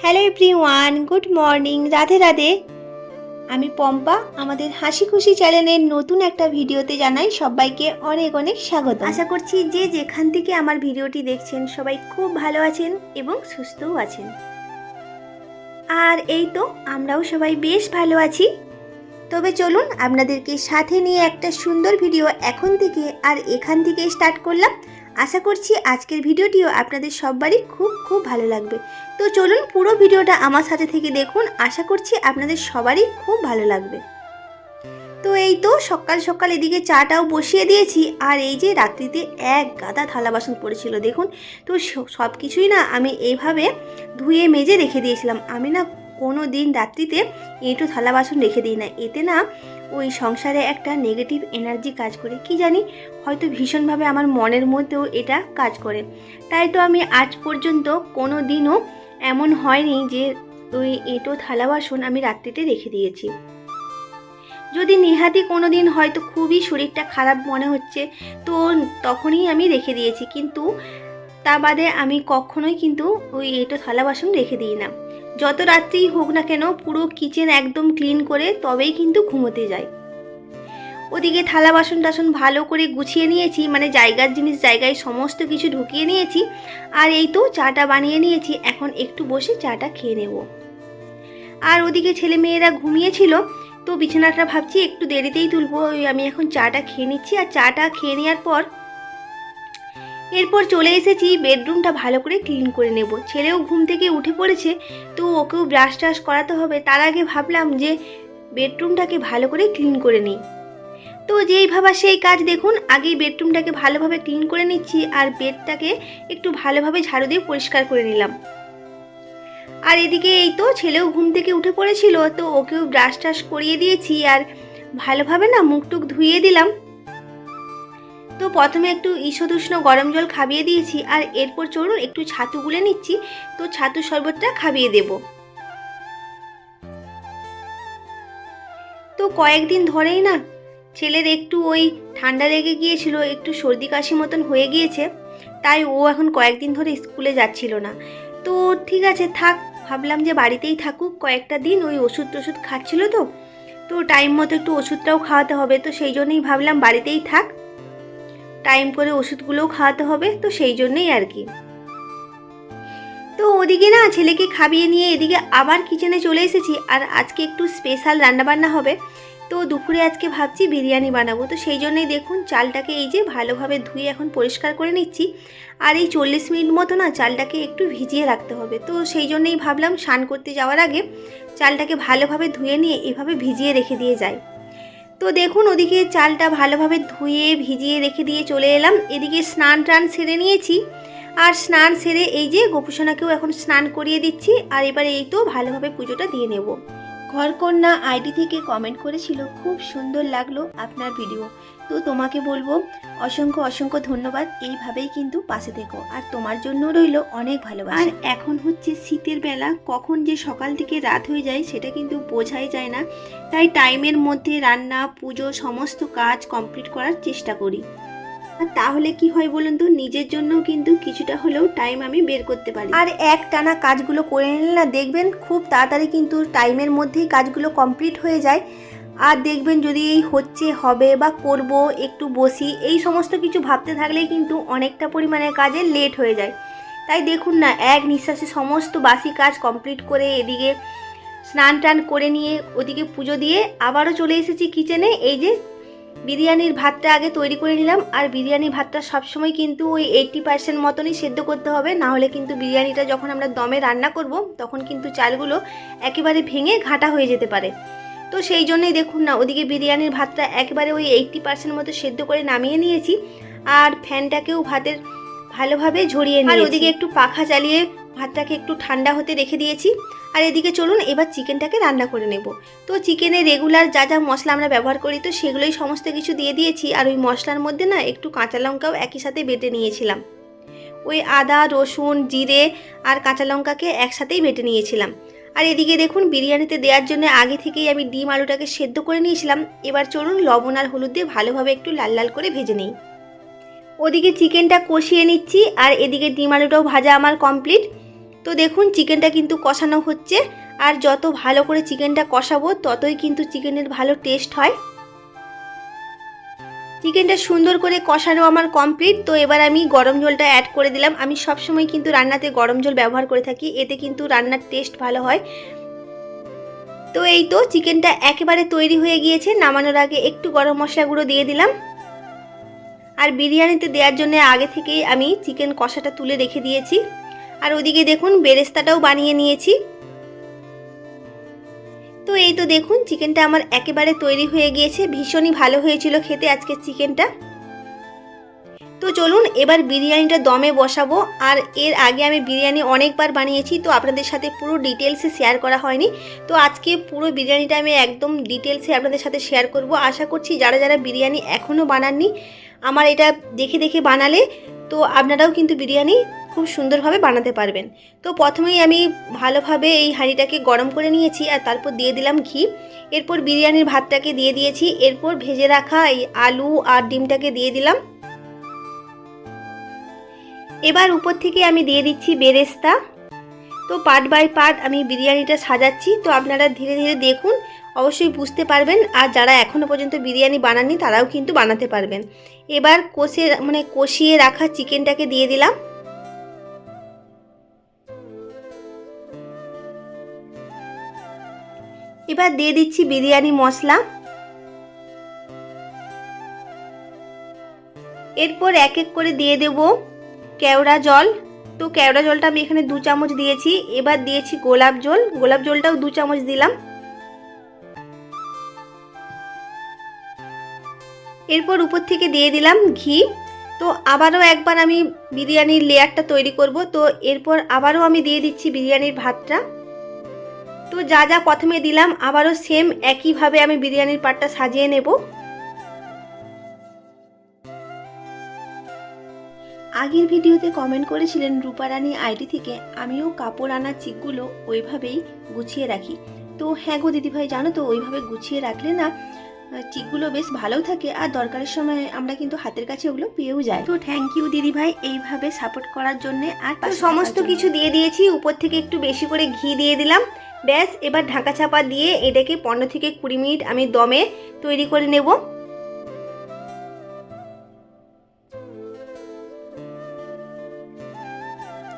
Hello everyone, good morning, Radhe Radhe. আমি পম্পা, আমাদের হাসি খুশি চ্যানেলের নতুন একটা ভিডিওতে জানাই সবাইকে অনেক অনেক স্বাগত। আশা করছি যে যেখান থেকে আমার ভিডিওটি দেখছেন সবাই খুব ভালো আছেন এবং সুস্থও আছেন। আর এই তো আমরাও সবাই বেশ ভালো আছি। তবে চলুন আপনাদেরকে সাথে নিয়ে একটা সুন্দর ভিডিও এখন থেকে আর এখান থেকে স্টার্ট করলাম। আশা করছি আজকের ভিডিওটিও আপনাদের সবারই খুব খুব ভালো লাগবে। তো চলুন পুরো ভিডিওটা আমার সাথে থেকে দেখুন, আশা করছি আপনাদের সবারই খুব ভালো লাগবে। তো এই তো সকাল সকাল এদিকে চাটাও বসিয়ে দিয়েছি, আর এই যে রাত্রিতে এক গাদা থালা বাসন পড়েছিল দেখুন। তো সব কিছুই না আমি এইভাবে ধুয়ে মেজে রেখে দিয়েছিলাম। আমি না কোনো দিন রাত্রিতে এঁটো থালা বাসন রেখে দিই না, এতে না ওই সংসারে একটা নেগেটিভ এনার্জি কাজ করে, কি জানি হয়তো ভীষণভাবে আমার মনের মধ্যেও এটা কাজ করে। তাই তো আমি আজ পর্যন্ত কোনো দিনও এমন হয়নি যে ওই এঁটো থালা বাসন আমি রাত্রিতে রেখে দিয়েছি। যদি নেহাতি কোনো দিন হয়তো খুবই শরীরটা খারাপ মনে হচ্ছে তো তখনই আমি রেখে দিয়েছি, কিন্তু তা বাদে আমি কখনোই কিন্তু ওই এঁটো থালা বাসন রেখে দিই না। যত রাত্রিই হোক না কেন পুরো কিচেন একদম ক্লিন করে তবেই কিন্তু ঘুমোতে যাই। ওদিকে থালা বাসন টাসন ভালো করে গুছিয়ে নিয়েছি, মানে জায়গার জিনিস জায়গায় সমস্ত কিছু ঢুকিয়ে নিয়েছি। আর এই তো চাটা বানিয়ে নিয়েছি, এখন একটু বসে চাটা খেয়ে নেব। আর ওদিকে ছেলে মেয়েরা ঘুমিয়েছিল, তো বিছানাটা ভাবছি একটু দেরিতেই তুলবো। আমি এখন চাটা খেয়ে নিচ্ছি, আর চাটা খেয়ে নেওয়ার পর এরপর চলে এসেছি বেডরুমটা ভালো করে ক্লিন করে নেব। ছেলেও ঘুম থেকে উঠে পড়েছে, তো ওকেও ব্রাশ টাশ করাতে হবে। তার আগে ভাবলাম যে বেডরুমটাকে ভালো করে ক্লিন করে নিই। তো যেই ভাবা সেই কাজ, দেখুন আগেই বেডরুমটাকে ভালোভাবে ক্লিন করে নিচ্ছি, আর বেডটাকে একটু ভালোভাবে ঝাড়ু দিয়ে পরিষ্কার করে নিলাম। আর এদিকে এই তো ছেলেও ঘুম থেকে উঠে পড়েছিল, তো ওকেও ব্রাশ টাশ করিয়ে দিয়েছি, আর ভালোভাবে না মুখ টুক ধুইয়ে দিলাম। তো প্রথমে একটু ঈষদুষ্ণ গরম জল খাবিয়ে দিয়েছি, আর এরপর চলুন একটু ছাতু গুলে নিচ্ছি। তো ছাতু শরবতটা খাবিয়ে দেব। তো কয়েকদিন ধরেই না ছেলের একটু ওই ঠান্ডা লেগে গিয়েছিল, একটু সর্দি কাশি মতন হয়ে গিয়েছে, তাই ও এখন কয়েকদিন ধরে স্কুলে যাচ্ছিল না। তো ঠিক আছে থাক, ভাবলাম যে বাড়িতেই থাকুক কয়েকটা দিন। ওই ওষুধ টষুধ খাচ্ছিল, তো টাইম মতো একটু ওষুধটাও খাওয়াতে হবে, তো সেই জন্যই ভাবলাম বাড়িতেই থাক, টাইম করে ওষুধগুলোও খাওয়াতে হবে, তো সেই জন্যই আর কি। তো ওদিকে না ছেলেকে খাবিয়ে নিয়ে এদিকে আবার কিচেনে চলে এসেছি, আর আজকে একটু স্পেশাল রান্নাবান্না হবে। তো দুপুরে আজকে ভাবছি বিরিয়ানি বানাবো, তো সেই জন্যই দেখুন চালটাকে এই যে ভালোভাবে ধুয়ে এখন পরিষ্কার করে নিচ্ছি। আর এই 40 মিনিট মতো না চালটাকে একটু ভিজিয়ে রাখতে হবে, তো সেই জন্যই ভাবলাম স্নান করতে যাওয়ার আগে চালটাকে ভালোভাবে ধুয়ে নিয়ে এভাবে ভিজিয়ে রেখে দিয়ে যাই। তো দেখুন ওদিকে চালটা ভালোভাবে ধুয়ে ভিজিয়ে রেখে দিয়ে চলে এলাম। এদিকে স্নান টান সেরে নিয়েছি, আর স্নান সেরে এই যে গোপুসোনাকেও এখন স্নান করিয়ে দিচ্ছি। আর এবারে এই তো ভালোভাবে পুজোটা দিয়ে নেব। ঘরকন্যা আইডি থেকে কমেন্ট করেছিল, খুব সুন্দর লাগলো আপনার ভিডিও। তো তোমাকে বলবো অসংখ্য অসংখ্য ধন্যবাদ, এইভাবেই কিন্তু পাশে থেকো, আর তোমার জন্য রইল অনেক ভালোবাসা। আর এখন হচ্ছে শীতের বেলা, কখন যে সকাল থেকে রাত হয়ে যায় সেটা কিন্তু বোঝাই যায় না, তাই টাইমের মধ্যে রান্না পুজো সমস্ত কাজ কমপ্লিট করার চেষ্টা করি। আর তাহলে কি হয় বলুন তো, নিজের জন্য কিন্তু কিছুটা হলেও টাইম আমি বের করতে পারি। আর এক টানা কাজগুলো করে নিলে না দেখবেন খুব তাড়াতাড়ি কিন্তু টাইমের মধ্যেই কাজগুলো কমপ্লিট হয়ে যায়। আর দেখবেন যদি এই হচ্ছে হবে বা করব একটু বসি এই সমস্ত কিছু ভাবতে থাকলেই কিন্তু অনেকটা পরিমাণে কাজে লেট হয়ে যায়। তাই দেখুন না এক নিঃশ্বাসে সমস্ত বাসি কাজ কমপ্লিট করে এদিকে স্নান টান করে নিয়ে ওদিকে পুজো দিয়ে আবারও চলে এসেছি কিচেনে। এই যে বিরিয়ানির ভাতটা আগে তৈরি করে নিলাম, আর বিরিয়ানির ভাতটা সবসময় কিন্তু ওই 80% মতনই সেদ্ধ করতে হবে, না হলে কিন্তু বিরিয়ানিটা যখন আমরা দমে রান্না করব তখন কিন্তু চালগুলো একেবারে ভেঙে ঘাঁটা হয়ে যেতে পারে। তো সেই জন্যই দেখুন না ওদিকে বিরিয়ানির ভাতটা একেবারে ওই 80% মতো সেদ্ধ করে নামিয়ে নিয়েছি, আর ফ্যানটাকেও ভাতের ভালোভাবে ঝরিয়ে নিয়েছি। আর ওদিকে একটু পাখা চালিয়ে ভাতটাকে একটু ঠান্ডা হতে রেখে দিয়েছি। আর এদিকে চলুন এবার চিকেনটাকে রান্না করে নেব। তো চিকেনে রেগুলার যা যা মশলা আমরা ব্যবহার করি তো সেগুলোই সমস্ত কিছু দিয়ে দিয়েছি, আর ওই মশলার মধ্যে না একটু কাঁচা লঙ্কাও একই সাথে বেটে নিয়েছিলাম। ওই আদা রসুন জিরে আর কাঁচা লঙ্কাকে একসাথেই বেটে নিয়েছিলাম। আর এদিকে দেখুন বিরিয়ানিতে দেওয়ার জন্য আগে থেকেই আমি ডিম আলুটাকে সেদ্ধ করে নিয়েছিলাম। এবার চলুন লবণ আর হলুদ দিয়ে ভালোভাবে একটু লাল লাল করে ভেজে নিই। ওদিকে চিকেনটা কষিয়ে নিচ্ছি, আর এদিকে ডিম আলুটাও ভাজা আমার কমপ্লিট। তো দেখুন চিকেনটা কিন্তু কষানো হচ্ছে, আর যত ভালো করে চিকেনটা কষাবো ততই কিন্তু চিকেনের ভালো টেস্ট হয়। চিকেনটা সুন্দর করে কষানো আমার কমপ্লিট। তো এবার আমি গরম জলটা অ্যাড করে দিলাম। আমি সবসময় কিন্তু রান্নাতে গরম জল ব্যবহার করে থাকি, এতে কিন্তু রান্নার টেস্ট ভালো হয়। তো এই তো চিকেনটা একেবারে তৈরি হয়ে গিয়েছে। নামানোর আগে একটু গরম মশলা গুঁড়ো দিয়ে দিলাম। আর বিরিয়ানিতে দেওয়ার জন্য আগে থেকেই আমি চিকেন কষাটা তুলে রেখে দিয়েছি। আর ওদিকে দেখুন বেরেস্তাটাও বানিয়ে নিয়েছি। তো এই তো দেখুন চিকেনটা আমার একেবারে তৈরি হয়ে গিয়েছে। ভীষণই ভালো হয়েছিল খেতে আজকের চিকেনটা। তো চলুন এবার বিরিয়ানিটা দমে বসাবো। আর এর আগে আমি বিরিয়ানি অনেকবার বানিয়েছি, তো আপনাদের সাথে পুরো ডিটেলসে শেয়ার করা হয়নি। তো আজকে পুরো বিরিয়ানিটা আমি একদম ডিটেলসে আপনাদের সাথে শেয়ার করব। আশা করছি যারা যারা বিরিয়ানি এখনও বানাননি, আমার এটা দেখে দেখে বানালে তো আপনারাও কিন্তু বিরিয়ানি খুব সুন্দরভাবে বানাতে পারবেন। তো প্রথমেই আমি ভালোভাবে এই হাঁড়িটাকে গরম করে নিয়েছি, আর তারপর দিয়ে দিলাম ঘি। এরপর বিরিয়ানির ভাতটাকে দিয়ে দিয়েছি। এরপর ভেজে রাখা এই আলু আর ডিমটাকে দিয়ে দিলাম। এবার উপর থেকে আমি দিয়ে দিচ্ছি বেরেস্তা। তো পার্ট বাই পার্ট আমি বিরিয়ানিটা সাজাচ্ছি। তো আপনারা ধীরে ধীরে দেখুন, অবশ্যই বুঝতে পারবেন। আর যারা এখনও পর্যন্ত বিরিয়ানি বানাননি তারাও কিন্তু বানাতে পারবেন। এবার কষিয়ে রাখা চিকেনটাকে দিয়ে দিলাম। এবার দিয়ে দিচ্ছি বিরিয়ানি মশলা। এরপর এক এক করে দিয়ে দেব কেওড়া জল। তো কেওড়া জলটা আমি এখানে 2 চামচ দিয়েছি। এবার দিয়েছি গোলাপ জল, গোলাপ জলটাও 2 চামচ দিলাম। এরপর উপর থেকে দিয়ে দিলাম ঘি। তো আবারও একবার আমি বিরিয়ানির লেয়ারটা তৈরি করব। তো এরপর আবারও আমি দিয়ে দিচ্ছি বিরিয়ানির ভাতটা। তো যা যা প্রথমে দিলাম আবারও সেম একইভাবে আমি বিরিয়ানির পাটটা সাজিয়ে নেব। আগের ভিডিওতে কমেন্ট করেছিলেন রূপারানী আইডি থেকে, আমিও কাপড় আনার চিকগুলো ওইভাবেই গুছিয়ে রাখি। তো হ্যাঁ গো দিদিভাই, জানো তো ওইভাবে গুছিয়ে রাখলে না চিকগুলো বেশ ভালো থাকে, আর দরকারের সময় আমরা কিন্তু হাতের কাছে ওগুলো পেয়েও যাই। তো থ্যাংক ইউ দিদিভাই এইভাবে সাপোর্ট করার জন্যে। আর সমস্ত কিছু দিয়ে দিয়েছি, উপর থেকে একটু বেশি করে ঘি দিয়ে দিলাম। ব্যাস এবার ঢাকা চাপা দিয়ে এটাকে 15 থেকে 20 মিনিট আমি দমে তৈরি করে নেব।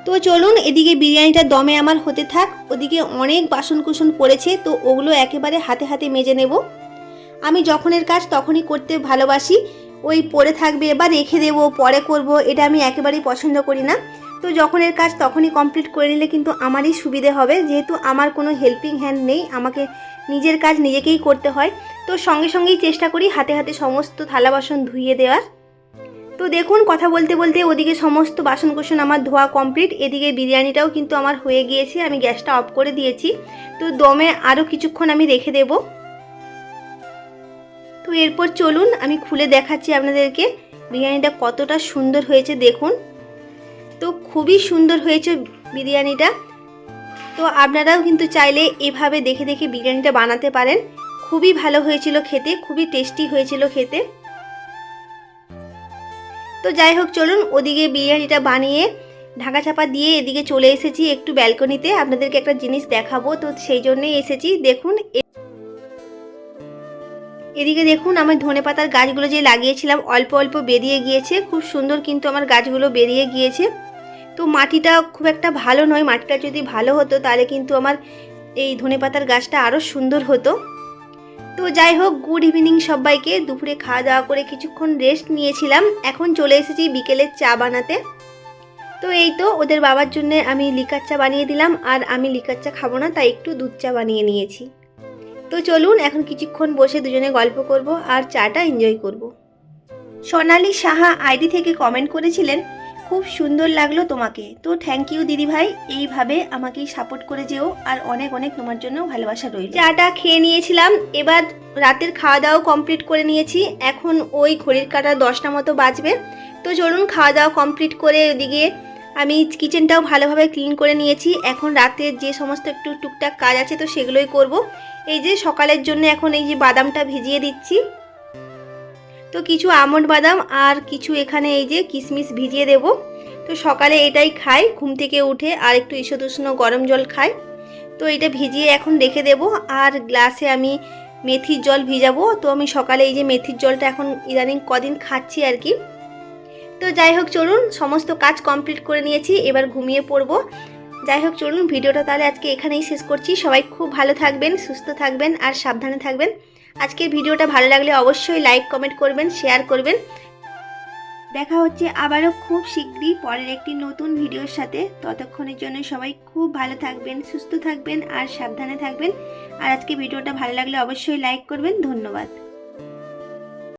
তো চলুন এদিকে বিরিয়ানিটা দমে আমার হতে থাক। ওদিকে অনেক বাসন কুসন পড়েছে, তো ওগুলো একেবারে হাতে হাতে মেজে নেব। আমি যখনের কাজ তখনই করতে ভালোবাসি। ওই পড়ে থাকবে বা রেখে দেব পরে করব, এটা আমি একেবারেই পছন্দ করি না। তো যখনের কাজ তখনই কমপ্লিট করে নিলে কিন্তু আমারই সুবিধে হবে, যেহেতু আমার কোনো হেল্পিং হ্যান্ড নেই, আমাকে নিজের কাজ নিজেকেই করতে হয়। তো সঙ্গে সঙ্গেই চেষ্টা করি হাতে হাতে সমস্ত থালা বাসন ধুইয়ে দেওয়ার। তো দেখুন কথা বলতে বলতে ওদিকে সমস্ত বাসনকোসন আমার ধোয়া কমপ্লিট। এদিকে বিরিয়ানিটাও কিন্তু আমার হয়ে গিয়েছে, আমি গ্যাসটা অফ করে দিয়েছি। তো দমে আরও কিছুক্ষণ আমি রেখে দেব। তো এরপর চলুন আমি খুলে দেখাচ্ছি আপনাদেরকে বিরিয়ানিটা কতটা সুন্দর হয়েছে দেখুন। তো খুবই সুন্দর হয়েছে বিরিয়ানিটা। তো আপনারাও কিন্তু চাইলে এভাবে দেখে দেখে বিরিয়ানিটা বানাতে পারেন। খুবই ভালো হয়েছিল খেতে, খুবই টেস্টি হয়েছিল খেতে। তো যাই হোক চলুন ওদিকে বিরিয়ানিটা বানিয়ে ঢাকা চাপা দিয়ে এদিকে চলে এসেছি একটু ব্যালকনিতে, আপনাদেরকে একটা জিনিস দেখাবো। তো সেই জন্যই এসেছি। দেখুন এদিকে দেখুন আমার ধনেপাতার গাছগুলো যে লাগিয়েছিলাম অল্প অল্প বেরিয়ে গিয়েছে, খুব সুন্দর কিন্তু আমার গাছগুলো বেরিয়ে গিয়েছে। তো মাটিটা খুব একটা ভালো নয়, মাটিটা যদি ভালো হতো তাহলে কিন্তু আমার এই ধনেপাতার গাছটা আরও সুন্দর হতো। তো যাই হোক গুড ইভিনিং সবাইকে। দুপুরে খাওয়া দাওয়া করে কিছুক্ষণ রেস্ট নিয়েছিলাম, এখন চলে এসেছি বিকেলের চা বানাতে। তো এই তো ওদের বাবার জন্য আমি লিকার চা বানিয়ে দিলাম, আর আমি লিকার চা খাবো না, তাই একটু দুধ চা বানিয়ে নিয়েছি। তো চলুন এখন কিছুক্ষণ বসে দুজনে গল্প করব আর চাটা এনজয় করব। সোনালি সাহা আইডি থেকে কমেন্ট করেছিলেন, খুব সুন্দর লাগলো তোমাকে। তো থ্যাংক ইউ দিদিভাই, এইভাবে আমাকেই সাপোর্ট করে যেও, আর অনেক অনেক তোমার জন্য ভালোবাসা রইল। চাটা খেয়ে নিয়েছিলাম, এবার রাতের খাওয়া দাওয়া কমপ্লিট করে নিয়েছি। এখন ওই ঘড়ির কাঁটা 10টা মতো বাজবে। তো চলুন খাওয়া দাওয়া কমপ্লিট করে ওদিকে আমি কিচেনটাও ভালোভাবে ক্লিন করে নিয়েছি। এখন রাতের যে সমস্ত একটু টুকটাক কাজ আছে তো সেগুলোই করব। এই যে সকালের জন্য এখন এই যে বাদামটা ভিজিয়ে দিচ্ছি। তো কিছু আমন্ড বাদাম আর কিছু এখানে এই যে কিশমিশ ভিজিয়ে দেব। তো সকালে এটাই খাই ঘুম থেকে উঠে, আর একটু ঈষৎ উষ্ণ গরম জল খাই। তো এটা ভিজিয়ে এখন রেখে দেব। আর গ্লাসে আমি মেথির জল ভিজাবো। তো আমি সকালে এই যে মেথির জলটা এখন ইদানিং কদিন খাচ্ছি আর কি। তো যাই হোক চলুন, সমস্ত কাজ কমপ্লিট করে নিয়েছি, এবার ঘুমিয়ে পড়বো। যাই হোক চলুন, ভিডিওটা তাহলে আজকে এখানেই শেষ করছি। সবাই খুব ভালো থাকবেন, সুস্থ থাকবেন আর সাবধানে থাকবেন। আজকের ভিডিওটা ভালো লাগলে অবশ্যই লাইক কমেন্ট করবেন, শেয়ার করবেন। দেখা হচ্ছে আবারও খুব শীঘ্রই পরের একটি নতুন ভিডিওর সাথে। ততক্ষণের জন্য সবাই খুব ভালো থাকবেন, সুস্থ থাকবেন আর সাবধানে থাকবেন। আর আজকে ভিডিওটা ভালো লাগলে অবশ্যই লাইক করবেন। ধন্যবাদ।